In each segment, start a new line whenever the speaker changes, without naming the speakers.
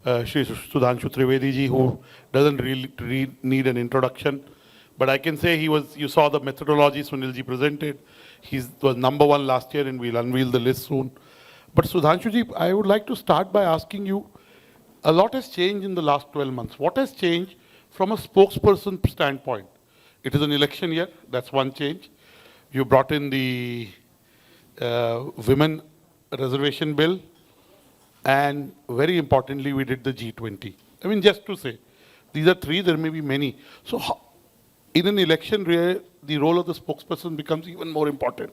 Shri Sudhanshu Trivedi ji, who doesn't really need an introduction. But I can say you saw the methodology Sunil ji presented. He was number one last year and we'll unveil the list soon. But Sudhanshu ji, I would like to start by asking you, a lot has changed in the last 12 months. What has changed from a spokesperson standpoint? It is an election year, that's one change. You brought in the women reservation bill, and very importantly, we did the G20. I mean, just to say, these are three, there may be many. So in an election, the role of the spokesperson becomes even more important.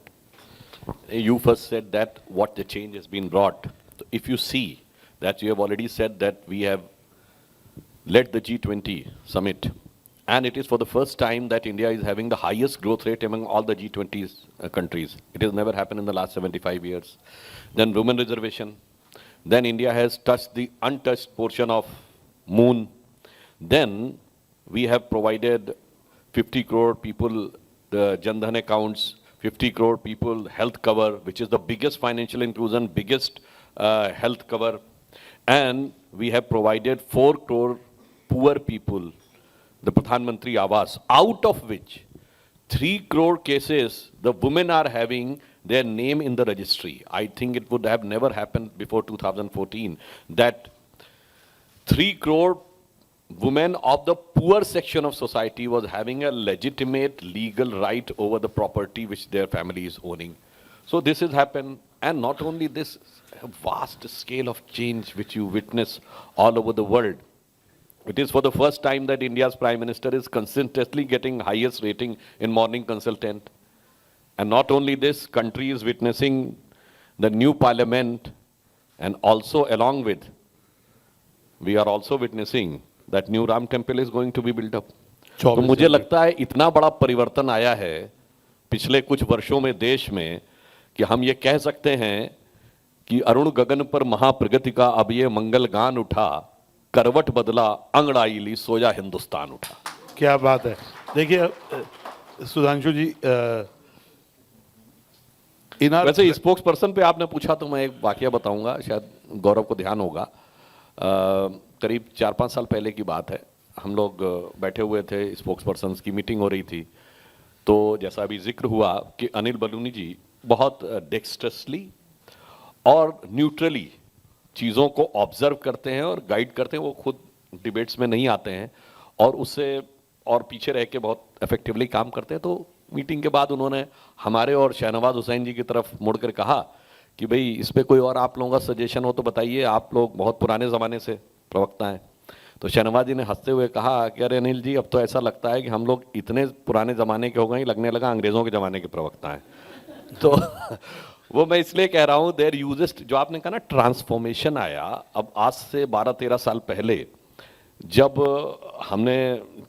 You first said that what the change has been brought. If you see that you have already said that we have led the G20 summit, and it is for the first time that India is having the highest growth rate among all the G20 countries. It has never happened in the last 75 years. Then women reservation. Then India has touched the untouched portion of moon. Then we have provided 50 crore people the Jan Dhan accounts, 50 crore people health cover, which is the biggest financial inclusion, biggest health cover. And we have provided 4 crore poor people the Pradhan Mantri Awas, out of which 3 crore cases the women are having their name in the registry. I think it would have never happened before 2014 that 3 crore women of the poor section of society was having a legitimate legal right over the property which their family is owning. So this has happened, and not only this, a vast scale of change which you witness all over the world. It is for the first time that India's Prime Minister is consistently getting highest rating in Morning Consultant. And not only this, country is witnessing the new parliament, and also along with, we are also witnessing that new Ram temple is going to be built up. तो मुझे लगता है इतना बड़ा परिवर्तन आया है पिछले कुछ वर्षों में देश में कि हम ये कह सकते हैं कि अरुण गगन पर महाप्रगति का अब ये मंगल गान उठा, करवट बदला अंगड़ाई ली सोया हिंदुस्तान उठा.
क्या बात है. देखिए सुधांशु जी,
वैसे स्पोक्स पर्सन पे आपने पूछा तो मैं एक वाकया बताऊंगा, शायद गौरव को ध्यान होगा. करीब 4-5 साल पहले की बात है. हम लोग बैठे हुए थे, स्पोक्स पर्सन की मीटिंग हो रही थी. तो जैसा अभी जिक्र हुआ कि अनिल बलूनी जी बहुत डेक्स्ट्रसली और न्यूट्रली चीज़ों को ऑब्जर्व करते हैं और गाइड करते हैं. वो खुद डिबेट्स में नहीं आते हैं और उससे और पीछे रह के बहुत इफेक्टिवली काम करते हैं. तो मीटिंग के बाद उन्होंने हमारे और शहनवाज हुसैन जी की तरफ मुड़कर कहा कि भाई इस पर कोई और आप लोगों का सजेशन हो तो बताइए, आप लोग बहुत पुराने ज़माने से प्रवक्ता हैं. तो शहनवाज जी ने हंसते हुए कहा कि अरे अनिल जी, अब तो ऐसा लगता है कि हम लोग इतने पुराने ज़माने के हो गए, लगने लगा अंग्रेज़ों के ज़माने के प्रवक्ता हैं. तो वो मैं इसलिए कह रहा हूँ, देयर यूजेस्ट, जो आपने कहा ना ट्रांसफॉर्मेशन आया. अब आज से 12-13 साल पहले जब हमने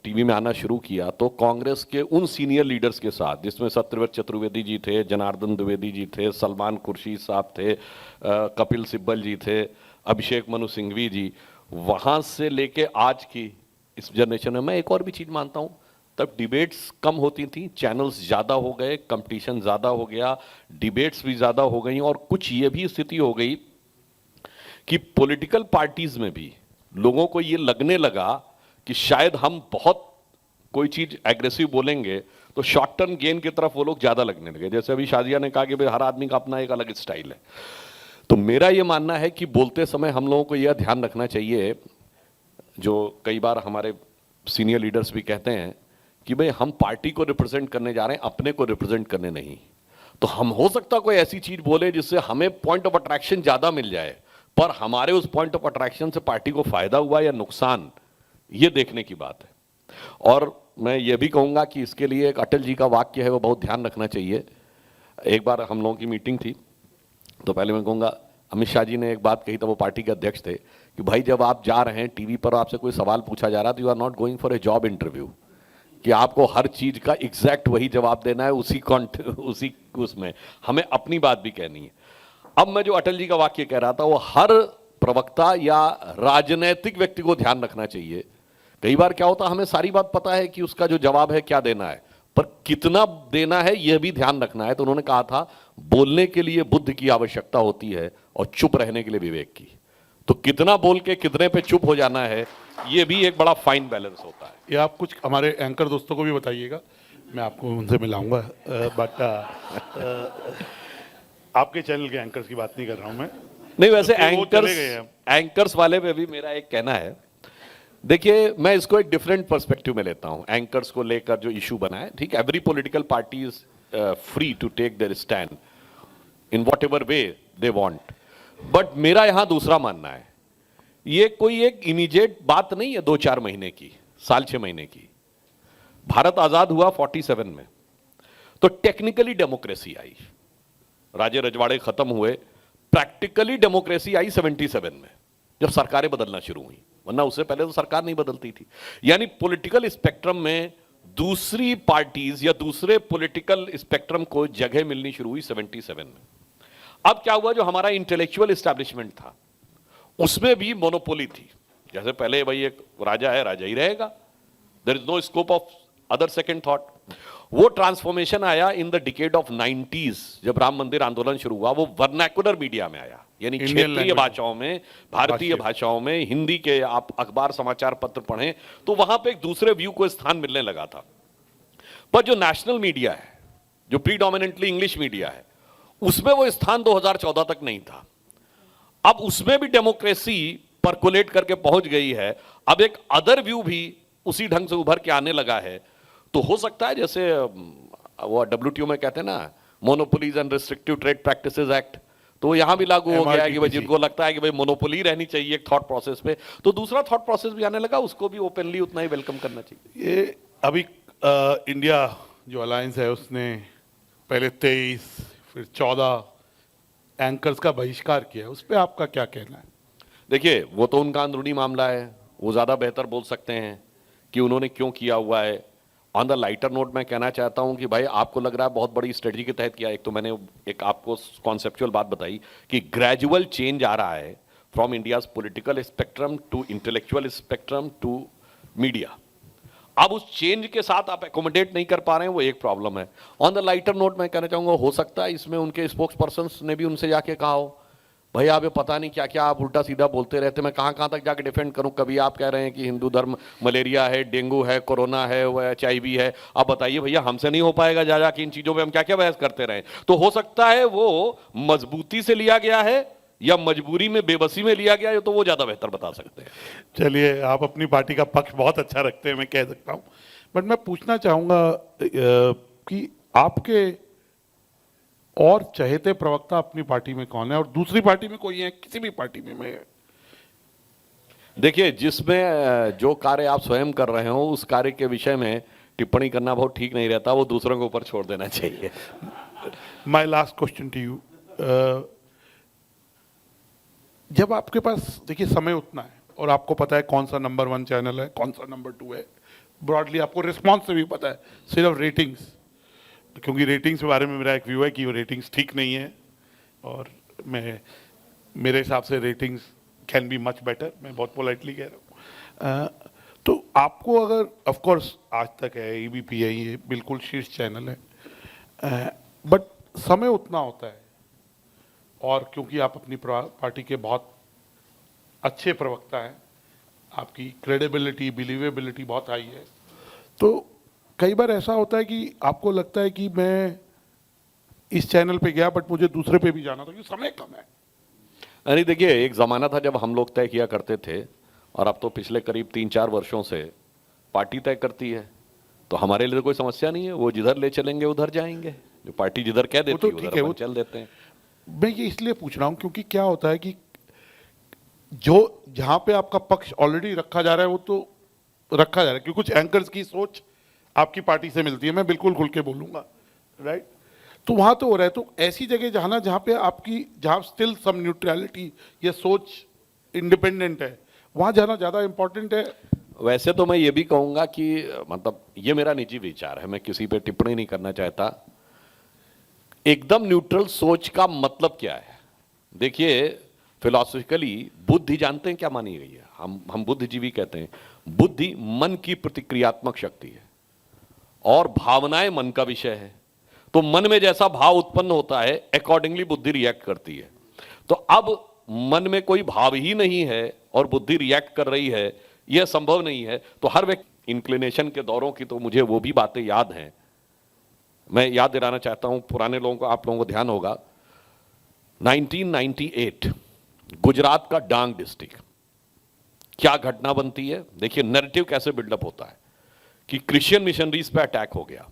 टीवी में आना शुरू किया तो कांग्रेस के उन सीनियर लीडर्स के साथ, जिसमें सत्यव्रत चतुर्वेदी जी थे, जनार्दन द्विवेदी जी थे, सलमान खुर्शीद साहब थे, कपिल सिब्बल जी थे, अभिषेक मनु सिंघवी जी, वहाँ से लेके आज की इस जनरेशन में मैं एक और भी चीज़ मानता हूँ, तब डिबेट्स कम होती थी, चैनल्स ज़्यादा हो गए, कंपटीशन ज़्यादा हो गया, डिबेट्स भी ज़्यादा हो गई. और कुछ ये भी स्थिति हो गई कि पॉलिटिकल पार्टीज़ में भी लोगों को ये लगने लगा कि शायद हम बहुत कोई चीज़ एग्रेसिव बोलेंगे तो शॉर्ट टर्म गेन की तरफ वो लोग ज़्यादा लगने लगे. जैसे अभी शाजिया ने कहा कि भाई हर आदमी का अपना एक अलग स्टाइल है. तो मेरा ये मानना है कि बोलते समय हम लोगों को यह ध्यान रखना चाहिए, जो कई बार हमारे सीनियर लीडर्स भी कहते हैं कि भाई हम पार्टी को रिप्रेजेंट करने जा रहे हैं, अपने को रिप्रेजेंट करने नहीं. तो हम हो सकता कोई ऐसी चीज़ बोले जिससे हमें पॉइंट ऑफ अट्रैक्शन ज़्यादा मिल जाए, पर हमारे उस पॉइंट ऑफ अट्रैक्शन से पार्टी को फायदा हुआ या नुकसान, ये देखने की बात है. और मैं ये भी कहूँगा कि इसके लिए एक अटल जी का वाक्य है, वो बहुत ध्यान रखना चाहिए. एक बार हम लोगों की मीटिंग थी तो पहले मैं कहूँगा, अमित शाह जी ने एक बात कही, तो वो पार्टी के अध्यक्ष थे, कि भाई जब आप जा रहे हैं टीवी पर आपसे कोई सवाल पूछा जा रहा है तो you are not going for a job interview, कि आपको हर चीज़ का एग्जैक्ट वही जवाब देना है, उसी उसमें हमें अपनी बात भी कहनी है. अब मैं जो अटल जी का वाक्य कह रहा था, वो हर प्रवक्ता या राजनैतिक व्यक्ति को ध्यान रखना चाहिए. कई बार क्या होता है, हमें सारी बात पता है कि उसका जो जवाब है क्या देना है, पर कितना देना है यह भी ध्यान रखना है. तो उन्होंने कहा था, बोलने के लिए बुद्धि की आवश्यकता होती है और चुप रहने के लिए विवेक की. तो कितना बोल के कितने पे चुप हो जाना है, ये भी एक बड़ा फाइन बैलेंस होता है।
ये आप कुछ हमारे एंकर दोस्तों को भी बताइएगा, मैं आपको उनसे मिलाऊंगा। बट आपके चैनल के एंकर्स की बात नहीं कर रहा हूं मैं।
नहीं, वैसे
क्योंकि वो चले गए हैं।
एंकर्स वाले पे भी मेरा एक कहना है। देखिए, मैं इसको एक डिफरेंट पर्सपेक्टिव में लेता हूं। एंकर्स को लेकर जो इशू बना है, ठीक, every political party is free to take their stand in whatever way they want, but मेरा यहां दूसरा मानना है। ये कोई एक इमीडिएट बात नहीं है 2-4 महीने की, साल 6 महीने की। भारत आजाद हुआ 47 में, तो टेक्निकली डेमोक्रेसी आई, राजे रजवाड़े खत्म हुए, प्रैक्टिकली डेमोक्रेसी आई 77 में, जब सरकारें बदलना शुरू हुई, वरना उससे पहले तो सरकार नहीं बदलती थी। यानी पॉलिटिकल स्पेक्ट्रम में दूसरी पार्टीज या दूसरे पॉलिटिकल स्पेक्ट्रम को जगह मिलनी शुरू हुई 77 में। अब क्या हुआ, जो हमारा इंटेलेक्चुअल एस्टैब्लिशमेंट था उसमें भी मोनोपोली थी। जैसे पहले भाई एक राजा है, राजा ही रहेगा, there is no scope of other second thought. वो ट्रांसफॉर्मेशन आया in the decade of 90s, जब राम मंदिर आंदोलन शुरू हुआ, वो वर्नाकुलर मीडिया में आया, यानी क्षेत्रीय भाषाओं में, भारतीय भाषाओं में, हिंदी के आप अखबार समाचार पत्र पढ़ें तो वहां पे एक दूसरे व्यू को स्थान मिलने लगा था। पर जो नेशनल मीडिया है, जो प्रीडोमिनेंटली इंग्लिश मीडिया है, उसमें वो स्थान 2014 तक नहीं था। अब उसमें भी डेमोक्रेसी परकोलेट करके पहुंच गई है। अब एक अदर व्यू भी उसी ढंग से उभर के आने लगा है। तो हो सकता है जैसे वो WTO में कहते हैं ना, monopolies and restrictive trade practices act, तो यहां भी लागू हो गया है कि भाई जिनको लगता है कि भाई मोनोपोली रहनी चाहिए एक थॉट प्रोसेस पे, तो दूसरा थॉट प्रोसेस भी आने लगा, उसको भी ओपनली उतना ही वेलकम करना चाहिए।
ये अभी इंडिया जो अलायंस है उसने पहले 23 फिर 14 एंकर्स का बहिष्कार किया, उस पर आपका क्या कहना है?
देखिए, वो तो उनका अंदरूनी मामला है, वो ज्यादा बेहतर बोल सकते हैं कि उन्होंने क्यों किया हुआ है। ऑन द लाइटर नोट मैं कहना चाहता हूं कि भाई आपको लग रहा है बहुत बड़ी स्ट्रेटजी के तहत किया। एक तो मैंने एक आपको कॉन्सेप्चुअल बात बताई कि ग्रेजुअल चेंज आ रहा है from India's political spectrum to intellectual spectrum to media. अब उस चेंज के साथ आप एकोमोडेट नहीं कर पा रहे हैं, वो एक प्रॉब्लम है। ऑन द लाइटर नोट मैं कहना चाहूंगा, हो सकता है इसमें उनके स्पोक्स पर्सन्स ने भी उनसे जाके कहा हो, भाई आप ये पता नहीं क्या क्या आप उल्टा सीधा बोलते रहते, मैं कहाँ कहाँ तक जाके डिफेंड करूं। कभी आप कह रहे हैं कि हिंदू धर्म मलेरिया है, डेंगू है, कोरोना है, वो HIV है, आप बताइए भैया हमसे नहीं हो पाएगा जा जाके इन चीजों पे हम क्या क्या बहस करते रहे। तो हो सकता है वो मजबूती से लिया गया है या मजबूरी में, बेबसी में लिया गया है, तो वो ज्यादा बेहतर बता सकते हैं।
चलिए, आप अपनी पार्टी का पक्ष बहुत अच्छा रखते हैं, मैं कह सकता हूँ। बट मैं पूछना चाहूंगा कि आपके और चहेते प्रवक्ता अपनी पार्टी में कौन है, और दूसरी पार्टी में कोई है, किसी भी पार्टी में? मैं
देखिए, जिसमें जो कार्य आप स्वयं कर रहे हो उस कार्य के विषय में टिप्पणी करना बहुत ठीक नहीं रहता, वो दूसरों के ऊपर छोड़ देना चाहिए।
My last question to you, जब आपके पास देखिए समय उतना है और आपको पता है कौन सा नंबर 1 चैनल है, कौन सा नंबर 2 है, ब्रॉडली आपको रिस्पॉन्स से भी पता है, सिर्फ रेटिंग्स, क्योंकि रेटिंग्स के बारे में मेरा एक व्यू है कि वो रेटिंग्स ठीक नहीं है, और मेरे हिसाब से ratings can be much better, मैं बहुत पोलाइटली कह रहा हूँ। तो आपको अगर, ऑफ कोर्स आज तक है, ABP है, ये बिल्कुल शीर्ष चैनल है, बट समय उतना होता है, और क्योंकि आप अपनी पार्टी के बहुत अच्छे प्रवक्ता हैं, आपकी क्रेडिबिलिटी, बिलीवेबिलिटी बहुत हाई है, तो कई बार ऐसा होता है कि आपको लगता है कि मैं इस चैनल पे गया बट मुझे दूसरे पे भी जाना था, क्योंकि समय कम है।
अरे देखिए, एक ज़माना था जब हम लोग तय किया करते थे, और अब तो पिछले करीब 3-4 वर्षों से पार्टी तय करती है, तो हमारे लिए तो कोई समस्या नहीं है, वो जिधर ले चलेंगे उधर जाएंगे, जो पार्टी जिधर कह देती है उधर अपन चल देते हैं।
मैं ये इसलिए पूछ रहा हूँ क्योंकि क्या होता है कि जो जहाँ पे आपका पक्ष ऑलरेडी रखा जा रहा है वो तो रखा जा रहा है, क्योंकि कुछ एंकर्स की सोच आपकी पार्टी से मिलती है, मैं बिल्कुल खुल के बोलूँगा, राइट? तो वहाँ तो हो रहा है, तो ऐसी जगह जाना जहाँ पे आपकी, जहाँ स्टिल सम न्यूट्रलिटी या सोच इंडिपेंडेंट है, वहाँ जाना ज़्यादा इम्पोर्टेंट है।
वैसे तो मैं ये भी कहूँगा कि मतलब ये मेरा निजी विचार है, मैं किसी पे टिप्पणी नहीं करना चाहता। एकदम न्यूट्रल सोच का मतलब क्या है? देखिए, फिलॉसफिकली बुद्धि जानते हैं क्या मानी गई है? हम बुद्धिजीवी कहते हैं, बुद्धि मन की प्रतिक्रियात्मक शक्ति है और भावनाएं मन का विषय है। तो मन में जैसा भाव उत्पन्न होता है, अकॉर्डिंगली बुद्धि रिएक्ट करती है। तो अब मन में कोई भाव ही नहीं है और बुद्धि रिएक्ट कर रही है, यह संभव नहीं है, तो हर व्यक्ति इंक्लिनेशन के दौरों की तो मुझे वो भी बातें याद हैं। मैं याद दिलाना चाहता हूं पुराने लोगों को, आप लोगों को ध्यान होगा 1998 गुजरात का डांग डिस्ट्रिक्ट, क्या घटना बनती है। देखिए नैरेटिव कैसे बिल्डअप होता है कि क्रिश्चियन मिशनरीज पे अटैक हो गया,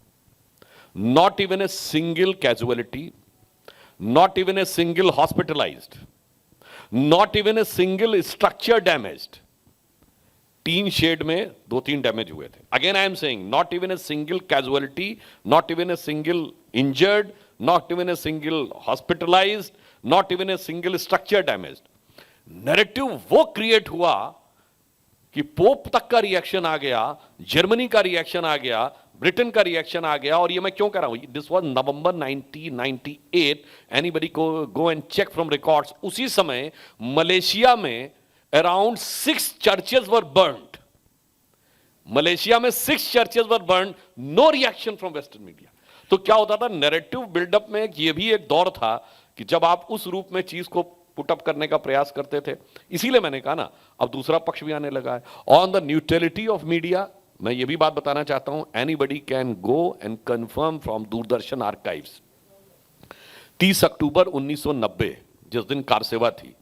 not even a single casualty, not even a single hospitalised, not even a single structure damaged. Tin shed में 2-3 डैमेज हुए थे। Again I am saying not even a single casualty, not even a single injured, not even a single hospitalised, not even a single structure damaged. Narrative वो create हुआ कि pope तक का reaction आ गया, Germany का reaction आ गया, Britain का reaction आ गया। और ये मैं क्यों कह रहा हूं, दिस वाज नवंबर 1998, एनीबडी को go and check from records. उसी समय मलेशिया में around 6 churches were burned. Malaysia में 6 churches were burned, no reaction from western media. तो क्या होता था, नैरेटिव बिल्डअप में ये भी एक दौर था कि जब आप उस रूप में चीज को पुटअप करने का प्रयास करते थे। इसीलिए मैंने कहा ना, अब दूसरा पक्ष भी आने लगा है। On the neutrality of media मैं ये भी बात बताना चाहता हूं, anybody can go and confirm from Doordarshan archives 30 अक्टूबर 1990 जिस दिन कार सेवा थी,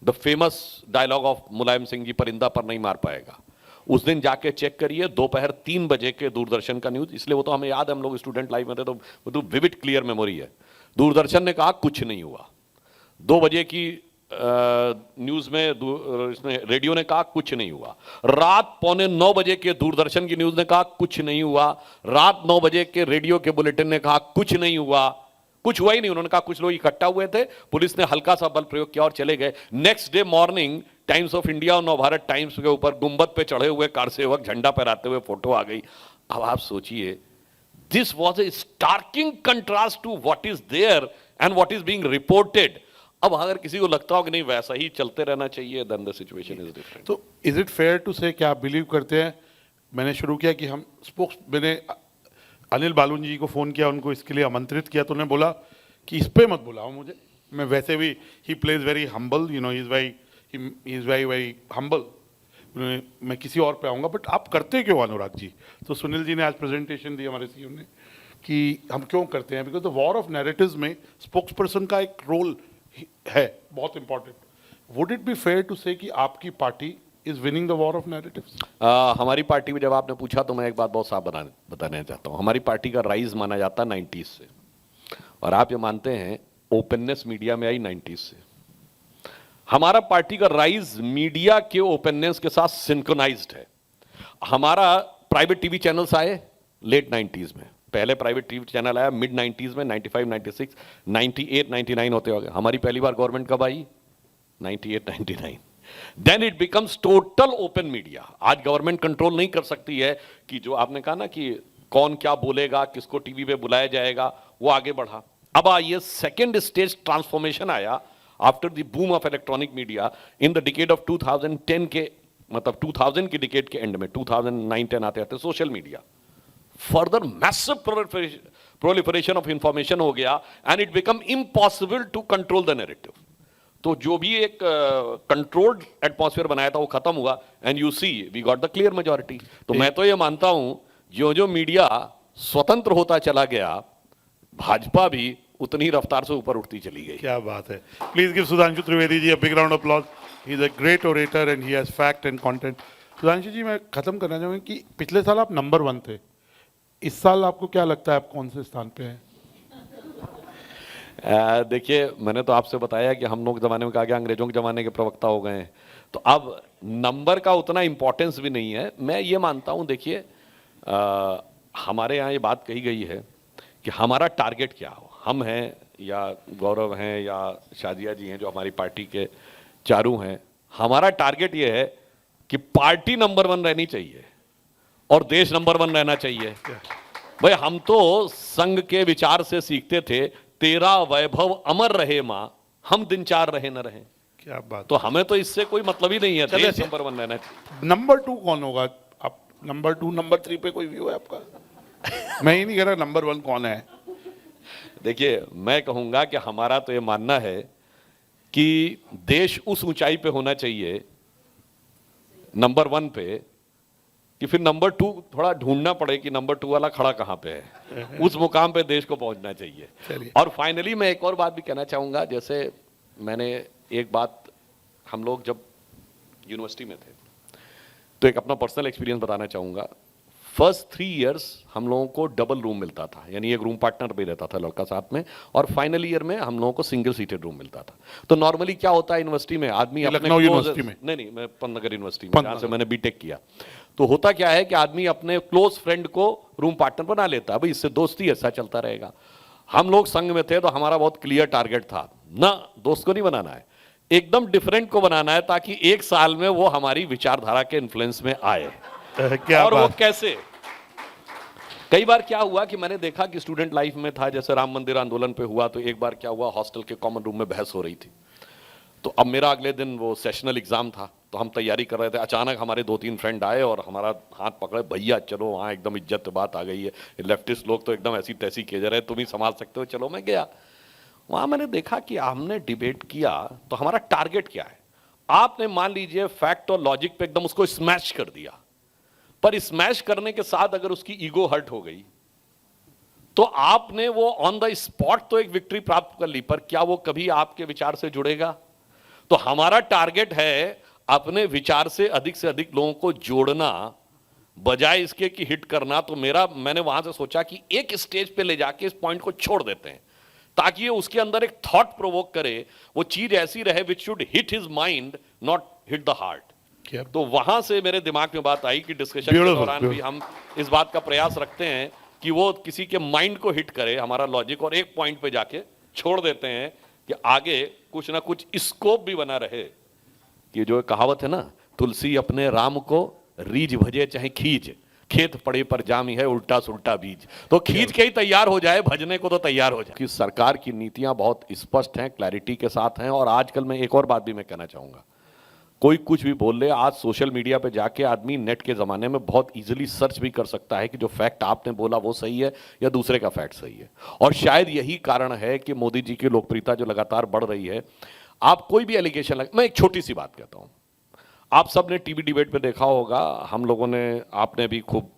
the famous dialogue of Mulayam Singh ji, परिंदा पर नहीं मार पाएगा, उस दिन जाके चेक करिए, दोपहर 3 बजे के दूरदर्शन का न्यूज। इसलिए वो तो हमें याद है, हम लोग स्टूडेंट लाइफ में थे, तो वो तो विविड क्लियर मेमोरी है। दूरदर्शन ने कहा कुछ नहीं हुआ। 2 बजे की न्यूज में इसमें रेडियो ने कहा कुछ नहीं हुआ। रात 8:45 बजे के दूरदर्शन की न्यूज ने कहा कुछ नहीं हुआ। रात 9 बजे के रेडियो के बुलेटिन ने कहा कुछ नहीं हुआ। कुछ हुआ ही नहीं। उन्होंने कहा कुछ लोग इकट्ठा हुए थे, पुलिस ने हल्का सा बल प्रयोग किया और चले गए। Next day morning times of India और नवभारत टाइम्स के ऊपर गुंबद पे चढ़े हुए कारसेवक झंडा फहराते हुए फोटो आ गई। अब आप सोचिए, this was a stark contrast to what is there and what is being reported. अब अगर किसी को लगता हो कि नहीं वैसा ही चलते रहना चाहिए, then the situation is different.
तो is it fair to say कि आप बिलीव करते हैं, मैंने शुरू किया कि हम मैंने अनिल बालून जी को फ़ोन किया, उनको इसके लिए आमंत्रित किया, तो उन्होंने बोला कि इस पे मत बुलाओ मुझे, मैं वैसे भी he plays very humble, you know, he is very humble, मैं किसी और पे आऊँगा। बट आप करते क्यों अनुराग जी? तो सुनील जी ने आज प्रेजेंटेशन दी हमारे सीएम ने कि हम क्यों करते हैं, because the war of narratives में स्पोक्स पर्सन का एक रोल है बहुत important. Would it be fair to say कि आपकी party is winning the war of narratives?
हमारी पार्टी में जब आपने पूछा तो मैं एक बात बहुत साफ बताना चाहता हूं। हमारी पार्टी का राइज माना जाता है 90s से, और आप ये मानते हैं ओपननेस मीडिया में आई 90s से। हमारा पार्टी का राइज मीडिया के ओपननेस के साथ सिंक्रोनाइज्ड है। हमारा प्राइवेट टीवी चैनल्स आए लेट 90s में, पहले प्राइवेट टीवी चैनल आया मिड 90s में, 95, 96, 98, 99 होते हो गए। हमारी पहली बार गवर्नमेंट कब आई? 98, 99। Then it becomes total open media. आज गवर्नमेंट कंट्रोल नहीं कर सकती है कि जो आपने कहा ना कि कौन क्या बोलेगा, किसको टीवी पे बुलाया जाएगा, वो आगे बढ़ा। अब आइए सेकेंड स्टेज ट्रांसफॉर्मेशन आया after the boom of electronic media in the decade of 2010 के, मतलब 2000 की डिकेड के एंड में, 2009-10 आते आते social media further massive proliferation of information हो गया and it become impossible to control the narrative. तो जो भी एक कंट्रोल्ड एटमॉस्फेयर बनाया था वो खत्म हुआ and you see we got the clear majority. तो मैं तो ये मानता हूं जो जो मीडिया स्वतंत्र होता चला गया, भाजपा भी उतनी रफ्तार से ऊपर उठती चली गई।
क्या बात है। Please give Sudhanshu Trivedi ji a big round of applause. He is a great orator and he has fact and content. Sudhanshu ji, मैं खत्म करना चाहूंगा कि पिछले साल आप नंबर 1 थे, इस साल आपको क्या लगता है आप कौन से स्थान पे हैं?
देखिए, मैंने तो आपसे बताया कि हम लोग जमाने में कहा गया अंग्रेजों के जमाने के प्रवक्ता हो गए हैं, तो अब नंबर का उतना इंपॉर्टेंस भी नहीं है। मैं ये मानता हूं, देखिए हमारे यहाँ ये बात कही गई है कि हमारा टारगेट क्या हो। हम हैं या गौरव हैं या शादिया जी हैं जो हमारी पार्टी के चारू हैं, हमारा टारगेट ये है कि पार्टी नंबर 1 रहनी चाहिए और देश नंबर 1 रहना चाहिए। भाई हम तो संघ के विचार से सीखते थे, तेरा वैभव अमर रहे मां, हम दिन 4 रहे न रहे।
क्या बात।
तो हमें तो इससे कोई मतलब ही नहीं है, देश नंबर 1 रहना चाहिए।
नंबर 2 कौन होगा? आप नंबर 2, नंबर 3 पे कोई व्यू है आपका? मैं ही नहीं कह रहा, नंबर 1 कौन है?
देखिए, मैं कहूंगा कि हमारा तो ये मानना है कि देश उस ऊंचाई पे होना चाहिए नंबर 1 पे कि फिर नंबर 2 थोड़ा ढूंढना पड़े कि नंबर 2 वाला खड़ा कहां पे है। उस मुकाम पे देश को पहुंचना चाहिए।
चलिए।
और फाइनली मैं एक और बात भी कहना चाहूंगा, जैसे मैंने एक बात, हम लोग जब यूनिवर्सिटी में थे तो एक अपना पर्सनल एक्सपीरियंस बताना चाहूंगा। फर्स्ट 3 इयर्स हम लोगों को डबल रूम मिलता था, यानी एक रूम पार्टनर भी रहता था लड़का साथ में, और फाइनल ईयर में हम लोगों को सिंगल सीटेड रूम मिलता था। तो नॉर्मली क्या होता है यूनिवर्सिटी में, आदमी अपने
लखनऊ यूनिवर्सिटी में?
नहीं, मैं पन्नगर यूनिवर्सिटी में, जहां से मैंने बीटेक किया। तो होता क्या है कि आदमी अपने क्लोज फ्रेंड को रूम पार्टनर बना लेता है, भाई इससे दोस्ती ऐसा चलता रहेगा। हम लोग संघ में थे तो हमारा बहुत क्लियर टारगेट था, ना दोस्त को नहीं बनाना है, एकदम डिफरेंट को बनाना है, ताकि 1 साल में वो हमारी विचारधारा के इन्फ्लुएंस में आए।
क्या
और वो
बात।
कैसे, कई बार क्या हुआ कि मैंने देखा कि स्टूडेंट लाइफ में था, जैसे राम मंदिर आंदोलन पे हुआ, तो एक बार क्या हुआ, हॉस्टल के कॉमन रूम में बहस हो रही थी। तो अब मेरा अगले दिन वो सेशनल एग्जाम था, तो हम तैयारी कर रहे थे, अचानक हमारे 2-3 फ्रेंड आए और हमारा हाथ पकड़े, भैया चलो वहाँ एकदम इज्जत बात आ गई है, लेफ्टिस्ट लोग तो एकदम ऐसी तैसी किए जा रहे हैं, तुम ही संभाल सकते हो। चलो मैं गया वहाँ, मैंने देखा कि हमने डिबेट किया तो हमारा टारगेट क्या है। आपने मान लीजिए फैक्ट और लॉजिक पे एकदम उसको स्मैश कर दिया, पर स्मैश करने के साथ अगर उसकी ईगो हर्ट हो गई तो आपने वो ऑन द स्पॉट तो एक विक्ट्री प्राप्त कर ली, पर क्या वो कभी आपके विचार से जुड़ेगा? तो हमारा टारगेट है अपने विचार से अधिक लोगों को जोड़ना, बजाय इसके कि हिट करना। तो मैंने वहां से सोचा कि एक स्टेज पे ले जाके इस पॉइंट को छोड़ देते हैं, ताकि ये उसके अंदर एक थॉट प्रोवोक करे, वो चीज ऐसी रहे which should hit his mind, not hit the heart. तो वहां से मेरे दिमाग में बात आई कि डिस्कशन के दौरान भी हम इस बात का प्रयास रखते हैं कि वो किसी के माइंड को हिट करे हमारा लॉजिक, और एक पॉइंट पे जाके छोड़ देते हैं कि आगे कुछ ना कुछ स्कोप भी बना रहे। कि जो कहावत है ना, तुलसी अपने राम को रीझ भजे चाहे खींच, खेत पड़े पर जामी है उल्टा सुल्टा बीज। तो खींच के ही तैयार हो जाए, भजने को तो तैयार हो जाए। कि सरकार की नीतियां बहुत स्पष्ट हैं, क्लैरिटी के साथ हैं। और आजकल मैं एक और बात भी मैं कहना चाहूंगा, कोई कुछ भी बोल ले, आज सोशल मीडिया पे जाके आदमी नेट के जमाने में बहुत इजीली सर्च भी कर सकता है कि जो फैक्ट आपने बोला वो सही है या दूसरे का फैक्ट सही है। और शायद यही कारण है कि मोदी जी की लोकप्रियता जो लगातार बढ़ रही है। आप कोई भी एलिगेशन मैं एक छोटी सी बात कहता हूं, आप सब ने टीवी डिबेट पे देखा होगा, हम लोगों ने, आपने भी खूब,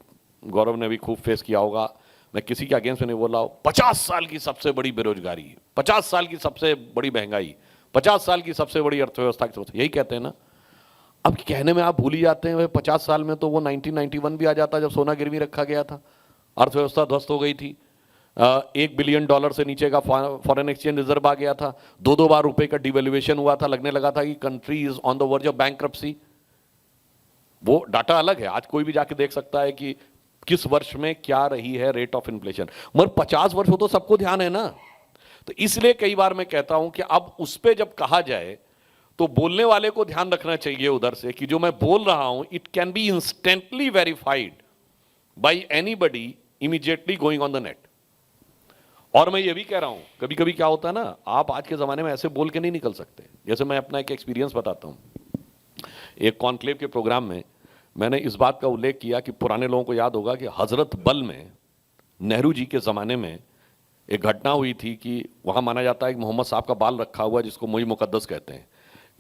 गौरव ने भी खूब फेस किया होगा, मैं किसी के अगेंस्ट में नहीं बोल रहा हूं, 50 साल की सबसे बड़ी बेरोजगारी, 50 साल की सबसे बड़ी महंगाई, 50 साल की सबसे बड़ी अर्थव्यवस्था की समस्या, यही कहते हैं ना। अब कहने में आप भूल ही जाते हैं 50 साल में तो वो 1991 भी आ जाता जब सोना गिरवी रखा गया था, अर्थव्यवस्था ध्वस्त हो गई थी, $1 बिलियन से नीचे का फॉरेन एक्सचेंज रिजर्व आ गया था, 2 बार रुपए का डिवेल्युएशन हुआ था, लगने लगा था कि country is on the verge of bankruptcy. वो डाटा अलग है, आज कोई भी जाके देख सकता है कि किस वर्ष में क्या रही है रेट ऑफ इन्फ्लेशन, मगर 50 वर्ष हो तो सबको ध्यान है ना। तो इसलिए कई बार मैं कहता हूं कि अब उस पर जब कहा जाए तो बोलने वाले को ध्यान रखना चाहिए उधर से कि जो मैं बोल रहा हूं it can be instantly verified bye anybody immediately going on the net. और मैं ये भी कह रहा हूं, कभी कभी क्या होता है ना, आप आज के जमाने में ऐसे बोल के नहीं निकल सकते। जैसे मैं अपना एक एक्सपीरियंस बताता हूं, एक कॉन्क्लेव के प्रोग्राम में मैंने इस बात का उल्लेख किया कि पुराने लोगों को याद होगा कि हजरत बल में नेहरू जी के ज़माने में एक घटना हुई थी कि वहाँ माना जाता है कि मोहम्मद साहब का बाल रखा हुआ, जिसको मोई मुकद्दस कहते हैं,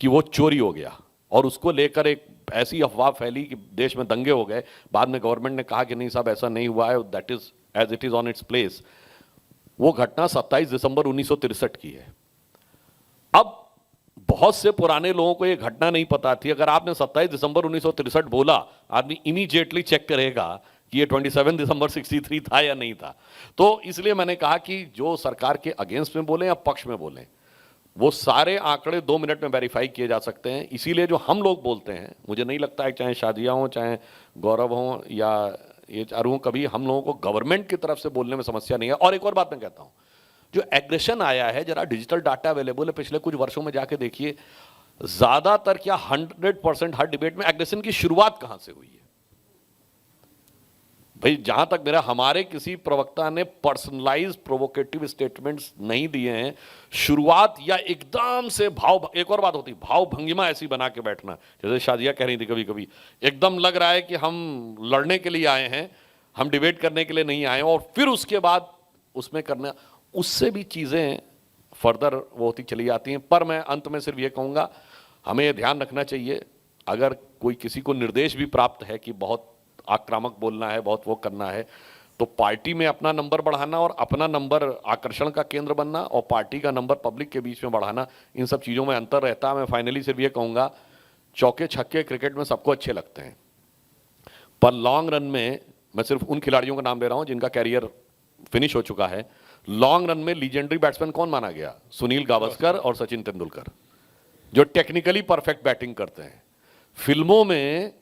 कि वो चोरी हो गया, और उसको लेकर एक ऐसी अफवाह फैली कि देश में दंगे हो गए। बाद में गवर्नमेंट ने कहा कि नहीं साहब ऐसा नहीं हुआ है, that is as it is on its place. वो घटना 27 दिसंबर 1963 की है। अब बहुत से पुराने लोगों को ये घटना नहीं पता थी। अगर आपने 27 दिसंबर 1963 बोला, आदमी इमीडिएटली चेक करेगा कि ये 27 दिसंबर 63 था या नहीं था। तो इसलिए मैंने कहा कि जो सरकार के अगेंस्ट में बोले या पक्ष में बोले, वो सारे आंकड़े 2 मिनट में वेरीफाई किए जा सकते हैं। इसीलिए जो हम लोग बोलते हैं, मुझे नहीं लगता है चाहे शादिया हो, चाहे गौरव हो या ये चारों हो, कभी हम लोगों को गवर्नमेंट की तरफ से बोलने में समस्या नहीं है। और एक और बात मैं कहता हूं, जो एग्रेशन आया है, जरा डिजिटल डाटा अवेलेबल है, पिछले कुछ वर्षों में जाके देखिए, ज्यादातर क्या 100% हर डिबेट में एग्रेशन की शुरुआत कहां से हुई है। भाई जहां तक मेरा, हमारे किसी प्रवक्ता ने पर्सनलाइज प्रोवोकेटिव स्टेटमेंट्स नहीं दिए हैं। शुरुआत या एकदम से भाव, एक और बात होती है भाव भंगिमा ऐसी बना के बैठना, जैसे शादिया कह रही थी, कभी कभी एकदम लग रहा है कि हम लड़ने के लिए आए हैं, हम डिबेट करने के लिए नहीं आए हैं, और फिर उसके बाद उसमें करना, उससे भी चीजें फर्दर वो होती चली जाती हैं। पर मैं अंत में सिर्फ ये कहूँगा, हमें ये ध्यान रखना चाहिए, अगर कोई किसी को निर्देश भी प्राप्त है कि बहुत आक्रामक बोलना है, बहुत वो करना है, तो पार्टी में अपना नंबर बढ़ाना और अपना नंबर आकर्षण का केंद्र बनना और पार्टी का नंबर पब्लिक के बीच में बढ़ाना, इन सब चीज़ों में अंतर रहता है। मैं फाइनली सिर्फ ये कहूँगा, चौके छक्के क्रिकेट में सबको अच्छे लगते हैं, पर लॉन्ग रन में, मैं सिर्फ उन खिलाड़ियों का नाम ले रहा हूं जिनका कैरियर फिनिश हो चुका है, लॉन्ग रन में लीजेंडरी बैट्समैन कौन माना गया? सुनील गावस्कर और सचिन तेंदुलकर, जो टेक्निकली परफेक्ट बैटिंग करते हैं। फिल्मों में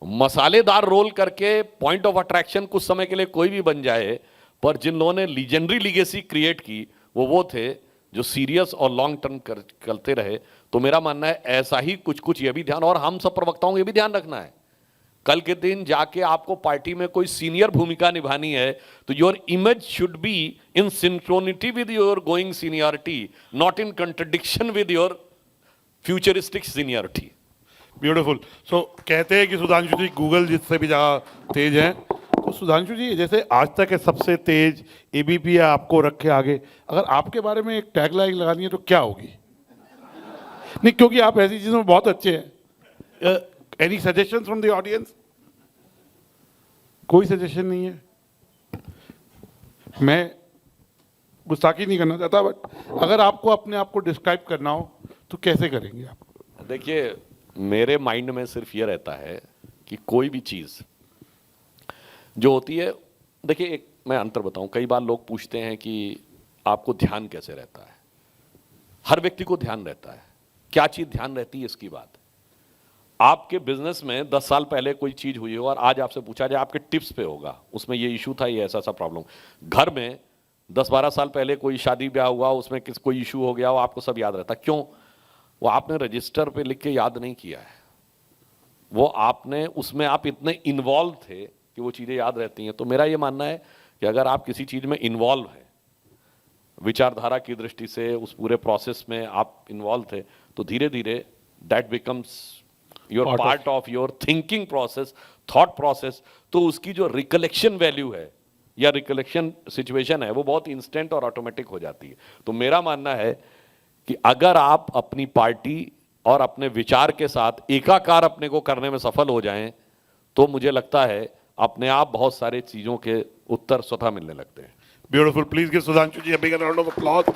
मसालेदार रोल करके पॉइंट ऑफ अट्रैक्शन कुछ समय के लिए कोई भी बन जाए, पर जिन लोगों ने लीजेंडरी लीगेसी क्रिएट की वो थे जो सीरियस और लॉन्ग टर्म करते रहे। तो मेरा मानना है ऐसा ही कुछ कुछ ये भी ध्यान, और हम सब प्रवक्ताओं को ये भी ध्यान रखना है, कल के दिन जाके आपको पार्टी में कोई सीनियर भूमिका निभानी है तो your image should be in synchronicity with your going seniority, not in contradiction with your futuristic seniority.
Beautiful. So कहते हैं कि सुधांशु जी गूगल जिससे भी ज़्यादा तेज हैं, तो सुधांशु जी जैसे आज तक है सबसे तेज एबीपी है, आपको रखे आगे, अगर आपके बारे में एक टैगलाइन लगानी है तो क्या होगी? नहीं, क्योंकि आप ऐसी चीज़ों में बहुत अच्छे हैं। Any suggestion from the audience? कोई सजेशन नहीं है। मैं गुस्ताखी नहीं करना चाहता, बट अगर आपको अपने आप को डिस्क्राइब करना हो तो कैसे करेंगे आप?
देखिए, मेरे माइंड में सिर्फ ये रहता है कि कोई भी चीज़ जो होती है, देखिए एक मैं अंतर बताऊं, कई बार लोग पूछते हैं कि आपको ध्यान कैसे रहता है। हर व्यक्ति को ध्यान रहता है, क्या चीज़ ध्यान रहती है इसकी बात। आपके बिजनेस में 10 साल पहले कोई चीज़ हुई हो और आज आपसे पूछा जाए आपके टिप्स पे होगा, उसमें ये इशू था, ये ऐसा प्रॉब्लम। घर में 10-12 साल पहले कोई शादी ब्याह हुआ, उसमें कोई इशू हो गया, वो आपको सब याद रहता। क्यों? वो आपने रजिस्टर पे लिख के याद नहीं किया है, वो आपने उसमें आप इतने इन्वॉल्व थे कि वो चीज़ें याद रहती हैं। तो मेरा ये मानना है कि अगर आप किसी चीज़ में इन्वॉल्व हैं, विचारधारा की दृष्टि से उस पूरे प्रोसेस में आप इन्वॉल्व थे, तो धीरे धीरे that becomes your part of your thinking process, thought process. तो उसकी जो रिकलेक्शन वैल्यू है या रिकलेक्शन सिचुएशन है वो बहुत इंस्टेंट और ऑटोमेटिक हो जाती है। तो मेरा मानना है कि अगर आप अपनी पार्टी और अपने विचार के साथ एकाकार अपने को करने में सफल हो जाएं, तो मुझे लगता है अपने आप बहुत सारे चीजों के उत्तर स्वतः मिलने लगते हैं।
Beautiful. Please give Sudhanshu ji a big round of applause.